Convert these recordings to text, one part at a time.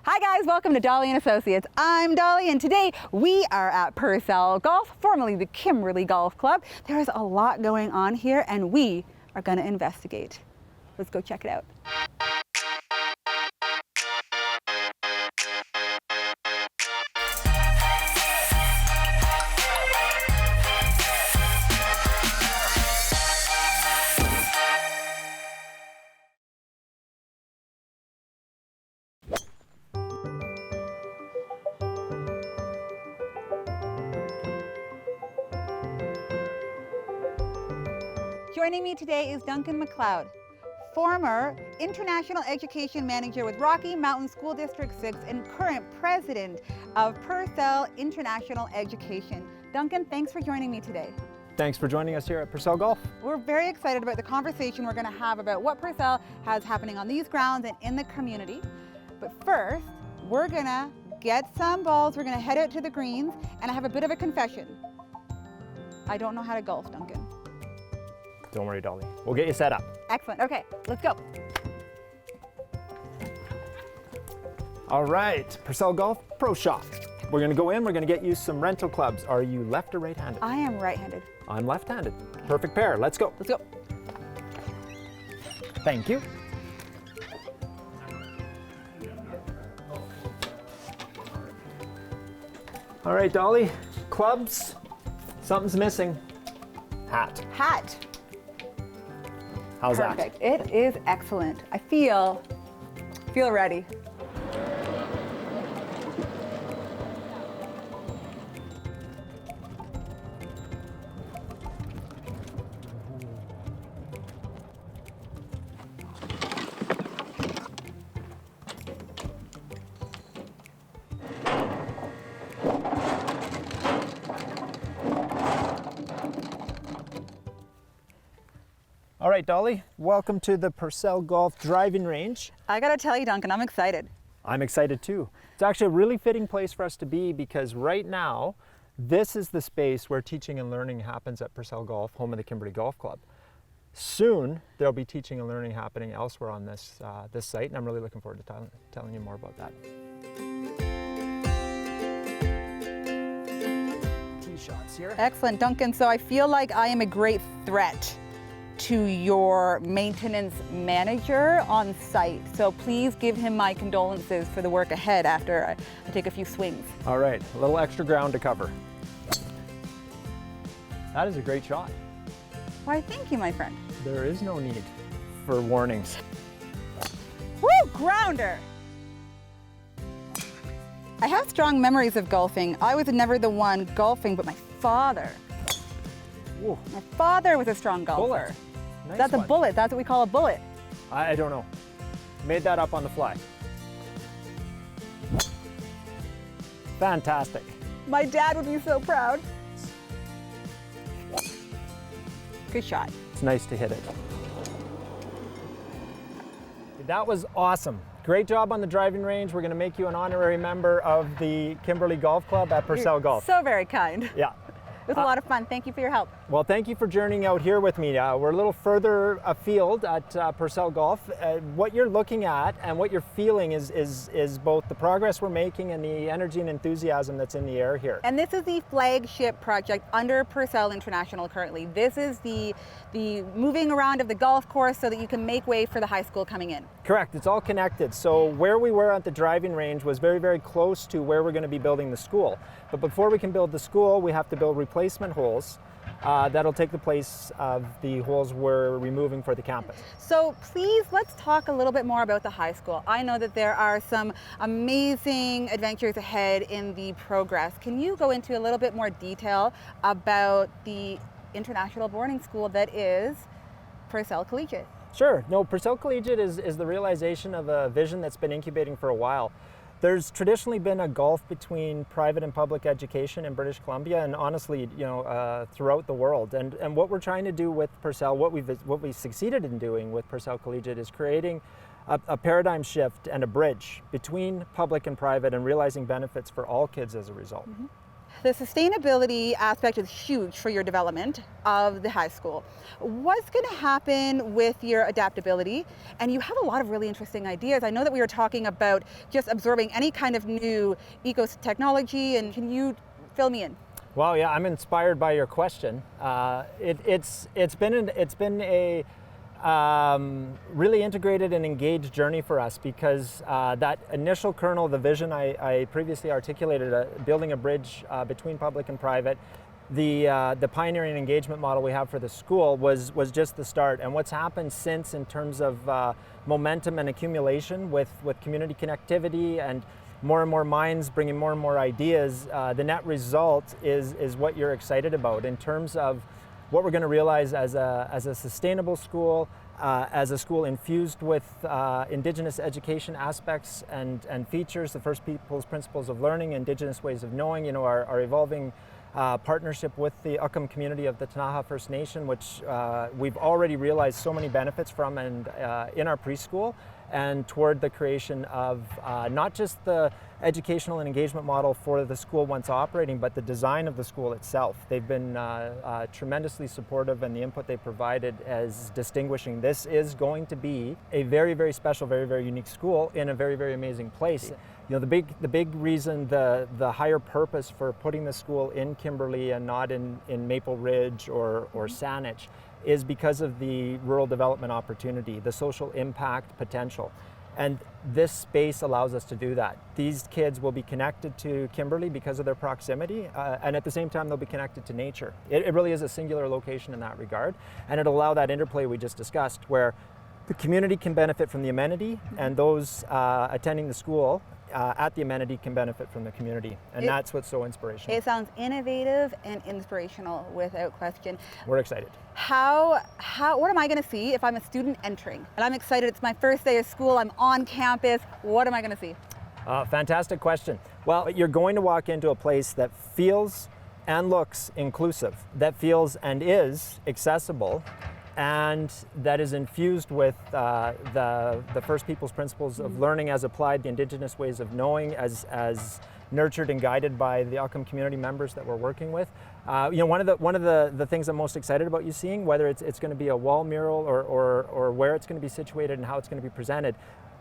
Hi guys, welcome to Dolly and Associates. I'm Dolly and today we are at Purcell Golf, formerly the Kimberley Golf Club. There's a lot going on here and we are going to investigate. Let's go check it out. Joining me today is Duncan MacLeod, former International Education Manager with Rocky Mountain School District 6 and current President of Purcell International Education. Duncan, thanks for joining me today. Thanks for joining us here at Purcell Golf. We're very excited about the conversation we're going to have about what Purcell has happening on these grounds and in the community. But first, we're going to get some balls, we're going to head out to the greens, and I have a bit of a confession. I don't know how to golf, Duncan. Don't worry, Dolly. We'll get you set up. Excellent. Okay, let's go. All right, Purcell Golf Pro Shop. We're gonna go in, we're gonna get you some rental clubs. Are you left or right-handed? I am right-handed. I'm left-handed. Perfect pair, let's go. Let's go. Thank you. All right, Dolly, clubs, something's missing. Hat. Hat. How's Perfect. It is excellent. I feel ready. All right, Dolly, welcome to the Purcell Golf driving range. I gotta tell you, Duncan, I'm excited. I'm excited too. It's actually a really fitting place for us to be because right now, this is the space where teaching and learning happens at Purcell Golf, home of the Kimberley Golf Club. Soon, there'll be teaching and learning happening elsewhere on this, this site, and I'm really looking forward to telling you more about that. Tee shots here. Excellent, Duncan. So I feel like I am a great threat to your maintenance manager on site. So please give him my condolences for the work ahead after I take a few swings. All right, a little extra ground to cover. That is a great shot. Why, thank you, my friend. There is no need for warnings. Woo, grounder! I have strong memories of golfing. I was never the one golfing, but my father. Whoa. My father was a strong golfer. Bullet. Nice That's one. a bullet. That's what we call a bullet. I don't know. Made that up on the fly. Fantastic. My dad would be so proud. Good shot. It's nice to hit it. That was awesome. Great job on the driving range. We're going to make you an honorary member of the Kimberley Golf Club at Purcell Golf. So very kind. Yeah. It was a lot of fun. Thank you for your help. Well, thank you for journeying out here with me. We're a little further afield at Purcell Golf. What you're looking at and what you're feeling is both the progress we're making and the energy and enthusiasm that's in the air here. And this is the flagship project under Purcell International currently. This is the moving around of the golf course so that you can make way for the high school coming in. Correct, it's all connected. So where we were at the driving range was very, very close to where we're going to be building the school. But before we can build the school, we have to build replacement holes that'll take the place of the holes we're removing for the campus. So please, let's talk a little bit more about the high school. I know that there are some amazing adventures ahead in the progress. Can you go into a little bit more detail about the international boarding school that is Purcell Collegiate? Sure. No, Purcell Collegiate is the realization of a vision that's been incubating for a while. There's traditionally been a gulf between private and public education in British Columbia, and honestly, throughout the world. And what we're trying to do with Purcell, what we've succeeded in doing with Purcell Collegiate, is creating a paradigm shift and a bridge between public and private, and realizing benefits for all kids as a result. Mm-hmm. The sustainability aspect is huge for your development of the high school. What's going to happen with your adaptability? And you have a lot of really interesting ideas. I know that we were talking about just absorbing any kind of new eco-technology, and can you fill me in? Well, yeah, I'm inspired by your question. It's been a really integrated and engaged journey for us, because that initial kernel, the vision I previously articulated, building a bridge between public and private, the pioneering engagement model we have for the school was just the start. And what's happened since in terms of momentum and accumulation with community connectivity and more minds bringing more and more ideas, the net result is what you're excited about in terms of what we're going to realize as a sustainable school, as a school infused with Indigenous education aspects and features, the First Peoples Principles of Learning, Indigenous ways of knowing, you know, our evolving partnership with the Uckham community of the Ktunaxa First Nation, which we've already realized so many benefits from, and in our preschool, and toward the creation of not just the educational and engagement model for the school once operating, but the design of the school itself. They've been tremendously supportive, and the input they provided as distinguishing. This is going to be a very, very special, very, very unique school in a very, very amazing place. You know, the big reason, the higher purpose for putting the school in Kimberley and not in Maple Ridge or Saanich is because of the rural development opportunity, the social impact potential. And this space allows us to do that. These kids will be connected to Kimberley because of their proximity, and at the same time they'll be connected to nature. It really is a singular location in that regard, and it'll allow that interplay we just discussed, where the community can benefit from the amenity, and those attending the school at the amenity can benefit from the community, and that's what's so inspirational. It sounds innovative and inspirational without question. We're excited. What am I going to see if I'm a student entering? And I'm excited. It's my first day of school. I'm on campus. What am I going to see? Fantastic question. Well, you're going to walk into a place that feels and looks inclusive, that feels and is accessible, and that is infused with the First Peoples Principles of Learning as applied, the Indigenous ways of knowing as nurtured and guided by the Uckham community members that we're working with. You know, one of the things I'm most excited about you seeing, whether it's going to be a wall mural or where it's going to be situated and how it's going to be presented,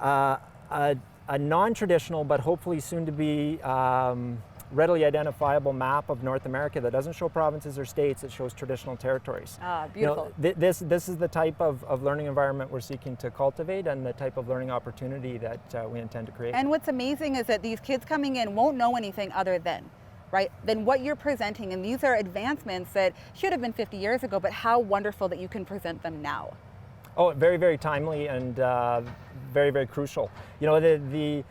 a non-traditional but hopefully soon to be readily identifiable map of North America that doesn't show provinces or states, it shows traditional territories. Beautiful. You know, this is the type of learning environment we're seeking to cultivate, and the type of learning opportunity that we intend to create. And what's amazing is that these kids coming in won't know anything other than what you're presenting, and these are advancements that should have been 50 years ago, but how wonderful that you can present them now. Oh, very, very timely and very, very crucial. You know, the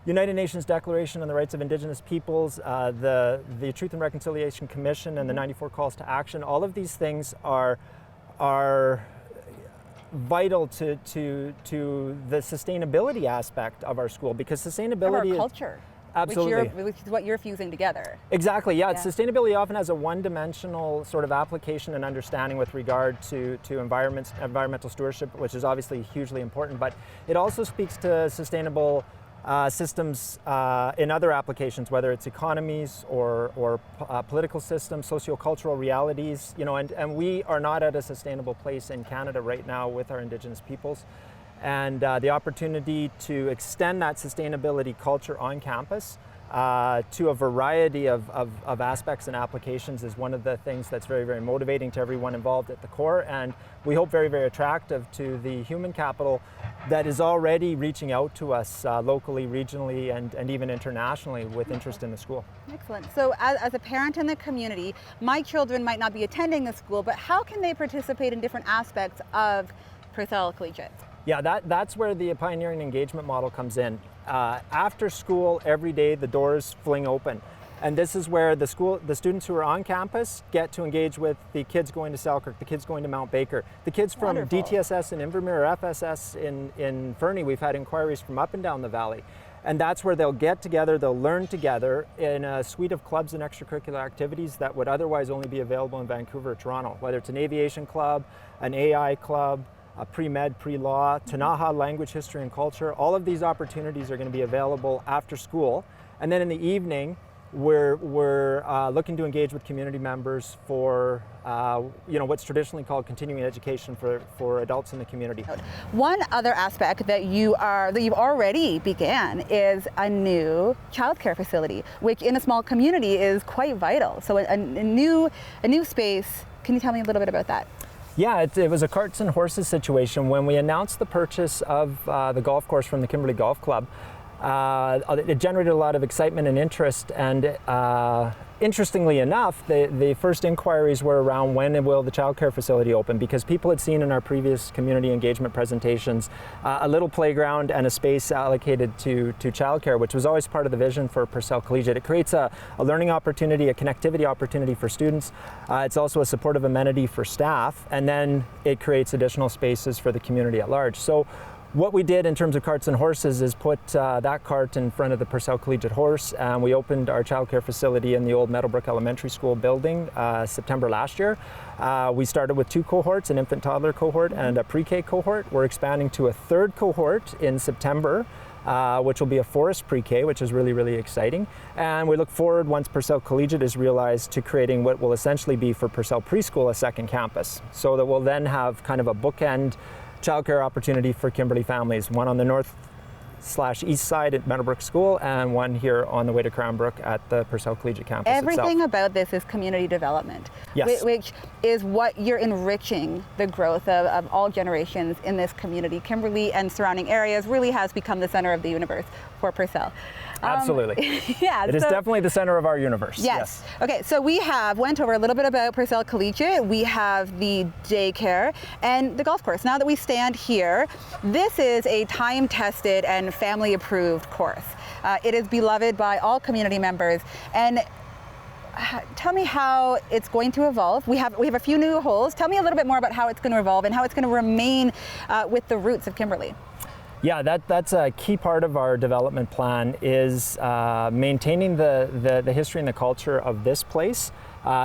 United Nations Declaration on the Rights of Indigenous Peoples, the Truth and Reconciliation Commission, and the 94 Calls to Action, all of these things are vital to the sustainability aspect of our school, because sustainability of our culture. Absolutely. Which is what you're fusing together. Exactly, yeah. Sustainability often has a one-dimensional sort of application and understanding with regard to environmental stewardship, which is obviously hugely important, but it also speaks to sustainable systems in other applications, whether it's economies or political systems, sociocultural realities, you know, and we are not at a sustainable place in Canada right now with our Indigenous peoples. And the opportunity to extend that sustainability culture on campus to a variety of aspects and applications is one of the things that's very, very motivating to everyone involved at the core, and we hope very, very attractive to the human capital that is already reaching out to us locally, regionally, and even internationally with interest in the school. Excellent. So as a parent in the community, my children might not be attending the school, but how can they participate in different aspects of Purcell Collegiate? Yeah, that's where the pioneering engagement model comes in. After school, every day, the doors fling open. And this is where the students who are on campus get to engage with the kids going to Selkirk, the kids going to Mount Baker, the kids from DTSS in Invermere, or FSS in Fernie. We've had inquiries from up and down the valley. And that's where they'll get together, they'll learn together in a suite of clubs and extracurricular activities that would otherwise only be available in Vancouver or Toronto, whether it's an aviation club, an AI club, a pre-med, pre-law, Ktunaxa language, history, and culture. All of these opportunities are going to be available after school. And then in the evening, we're looking to engage with community members for what's traditionally called continuing education for adults in the community. One other aspect that you've already began is a new childcare facility, which in a small community is quite vital. So a new space. Can you tell me a little bit about that? Yeah, it was a carts and horses situation. When we announced the purchase of the golf course from the Kimberley Golf Club, it generated a lot of excitement and interest, and interestingly enough, the first inquiries were around when will the childcare facility open, because people had seen in our previous community engagement presentations a little playground and a space allocated to childcare, which was always part of the vision for Purcell Collegiate. It creates a learning opportunity, a connectivity opportunity for students. It's also a supportive amenity for staff, and then it creates additional spaces for the community at large. So what we did in terms of carts and horses is put that cart in front of the Purcell Collegiate horse, and we opened our childcare facility in the old Meadowbrook Elementary School building September last year. We started with 2 cohorts, an infant toddler cohort and a pre-K cohort. We're expanding to a 3rd cohort in September, which will be a forest pre-K, which is really, really exciting. And we look forward, once Purcell Collegiate is realized, to creating what will essentially be for Purcell Preschool a second campus, so that we'll then have kind of a bookend childcare opportunity for Kimberley families, one on the north/east side at Meadowbrook School, and one here on the way to Cranbrook at the Purcell Collegiate campus Everything itself. about this is community development, Yes. which is what you're enriching the growth of all generations in this community. Kimberley and surrounding areas really has become the center of the universe for Purcell. Absolutely. Yeah, It is definitely the center of our universe. Yes. Okay, so we went over a little bit about Purcell Collegiate. We have the daycare and the golf course. Now that we stand here, this is a time-tested and family-approved course. It is beloved by all community members. And tell me how it's going to evolve. We have a few new holes. Tell me a little bit more about how it's going to evolve and how it's going to remain with the roots of Kimberley. Yeah, that's a key part of our development plan, is maintaining the history and the culture of this place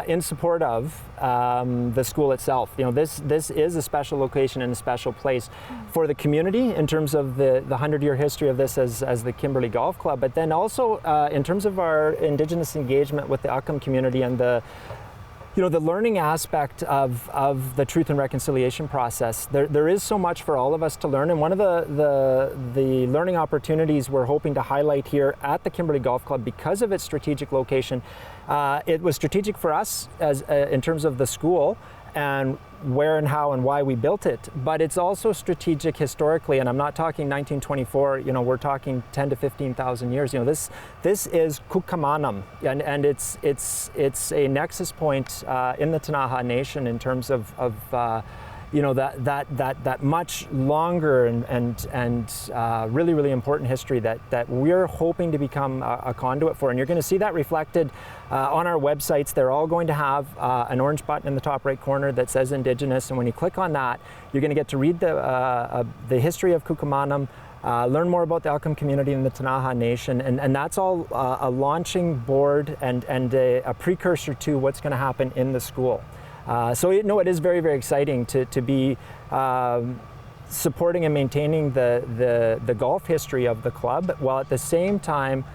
in support of the school itself. You know, this is a special location and a special place for the community in terms of the 100-year history of this as the Kimberley Golf Club, but then also in terms of our Indigenous engagement with the Uckham community and the learning aspect of the truth and reconciliation process. There is so much for all of us to learn, and one of the learning opportunities we're hoping to highlight here at the Kimberley Golf Club, because of its strategic location, it was strategic for us as in terms of the school and where and how and why we built it, but it's also strategic historically, and I'm not talking 1924, we're talking 10 to 15,000 years. This is Kukamanam, and it's a nexus point in the Ktunaxa Nation in terms of that much longer and really, really important history that we're hoping to become a conduit for. And you're going to see that reflected on our websites. They're all going to have an orange button in the top right corner that says Indigenous, and when you click on that, you're going to get to read the history of Kukumanam, learn more about the Uckham community and the Ktunaxa Nation, and that's all a launching board and a precursor to what's going to happen in the school. So it is very, very exciting to be supporting and maintaining the golf history of the club, while at the same time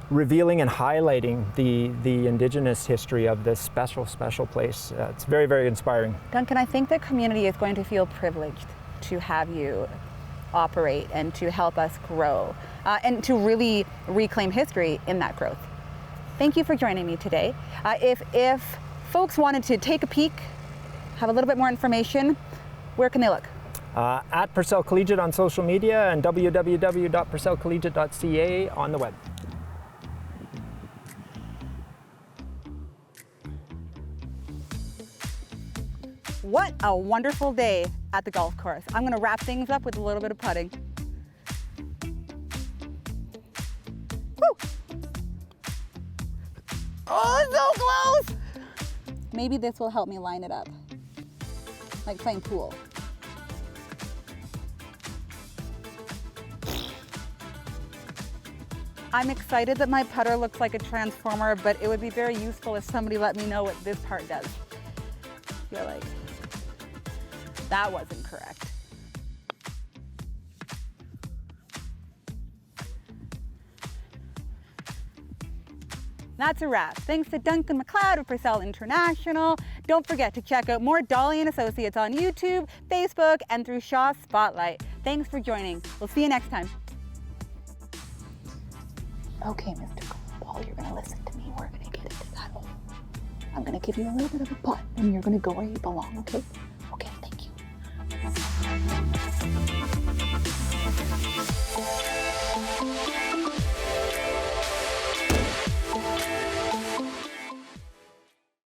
revealing and highlighting the Indigenous history of this special place. It's very, very inspiring. Duncan, I think the community is going to feel privileged to have you operate and to help us grow and to really reclaim history in that growth. Thank you for joining me today. If folks wanted to take a peek, have a little bit more information, where can they look? At Purcell Collegiate on social media and www.purcellcollegiate.ca on the web. What a wonderful day at the golf course. I'm going to wrap things up with a little bit of putting. Woo! Oh, so close! Maybe this will help me line it up, like playing pool. I'm excited that my putter looks like a transformer, but it would be very useful if somebody let me know what this part does. You're like, that wasn't correct. That's a wrap. Thanks to Duncan MacLeod of Purcell International. Don't forget to check out more Dolly and Associates on YouTube, Facebook, and through Shaw Spotlight. Thanks for joining. We'll see you next time. Okay, Mr. Golf, you're gonna listen to me. We're gonna get into that hole. I'm gonna give you a little bit of a putt, and you're gonna go where you belong, okay?